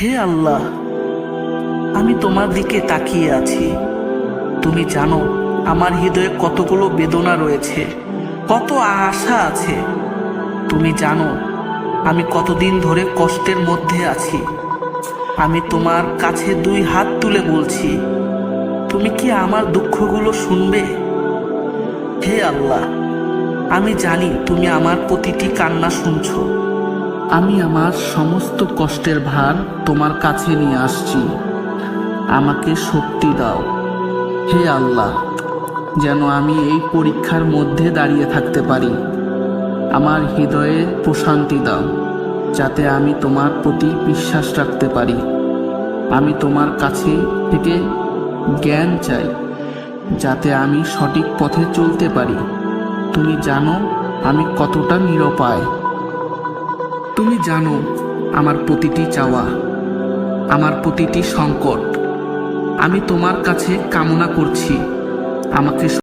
হে আল্লাহ, আমি তোমার দিকে তাকিয়ে আছি। তুমি জানো আমার হৃদয়ে কতগুলো বেদনা রয়েছে, কত আশা আছে। তুমি জানো আমি কতদিন ধরে কষ্টের মধ্যে আছি। আমি তোমার কাছে দুই হাত তুলে বলছি, তুমি কি আমার দুঃখগুলো শুনবে? হে আল্লাহ, আমি জানি তুমি আমার প্রতিটি কান্না শুনছো। আমি আমার সমস্ত কষ্টের ভার তোমার কাছে নিয়ে আসছি। আমাকে শক্তি দাও হে আল্লাহ, যেন আমি এই পরীক্ষার মধ্যে দাঁড়িয়ে থাকতে পারি। আমার হৃদয়ে প্রশান্তি দাও, যাতে আমি তোমার প্রতি বিশ্বাস রাখতে পারি। আমি তোমার কাছে থেকে জ্ঞান চাই, যাতে আমি সঠিক পথে চলতে পারি। তুমি জানো আমি কতটা নিরুপায়। তুমি জানো আমার প্রতিটি চাওয়া, আমার প্রতিটি সংকট আমি তোমার কাছে কামনা করছি। আমাকে